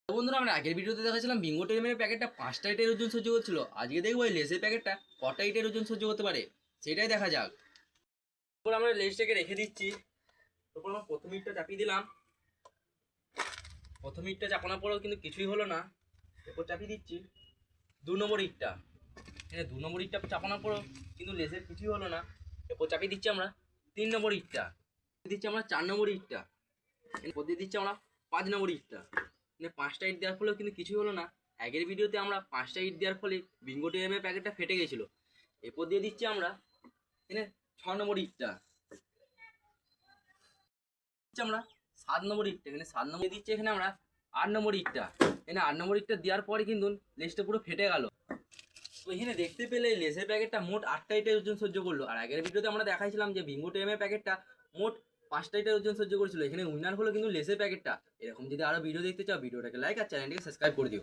তো বন্ধুরা, আমরা আগের ভিডিওতে দেখাছিলাম বিঙ্গো টেমের প্যাকেটটা 5টা ইটের ওজন সহ্য করছিল। আজকে দেখবো এই লেসের প্যাকেটটা কটা ইটের ওজন সহ্য করতে পারে, সেটাই দেখা যাক। তারপর আমরা লেসটাকে রেখে দিচ্ছি। তারপর আমরা প্রথম ইটটা চাপিয়ে দিলাম। প্রথম ইটটা চাপানোর পরেও কিন্তু কিছুই হলো না। এরপর চাপিয়ে দিচ্ছি 2 নম্বর ইটটা। এখানে 2 নম্বর ইটটা চাপানোর পরেও কিন্তু লেসের কিছুই হলো না। এরপর চাপিয়ে দিচ্ছি আমরা 3 নম্বর ইটটা। দিচ্ছি আমরা 4 নম্বর ইটটা। এরপর দিয়ে দিচ্ছি আমরা 5 নম্বর ইটটা। মানে 5টা ইট দেওয়ার ফলেও কিন্তু কিছুই হলো না। আগের ভিডিওতে আমরা 5টা ইট দেওয়ার ফলে বিঙ্গো টেমের প্যাকেটটা ফেটে গেছিলো। এরপর দিয়ে দিচ্ছি আমরা এখানে 6 নম্বর ইটটা। দিচ্ছি আমরা 7 নম্বর ইটটা। এখানে 7 নম্বর দিচ্ছি এখানে আমরা 8 নম্বর ইটটা। এখানে 8 নম্বর ইটটা দেওয়ার পরে কিন্তু লেসটা পুরো ফেটে গেল। তো এখানে দেখতে পেলে লেসের প্যাকেটটা মোট 8টা ইটের ওজন সহ্য করলো। আর আগের ভিডিওতে আমরা দেখাইছিলাম যে বিঙ্গো টেমের প্যাকেটটা মোট 5টা ইটের ওজন সহ্য করেছিল। এখানে উইনার হলো কিন্তু লেসের প্যাকেটটা। এরকম যদি আরো ভিডিও দেখতে চাও, ভিডিওটাকে লাইক আর চ্যানেলটিকে সাবস্ক্রাইব করে দিও।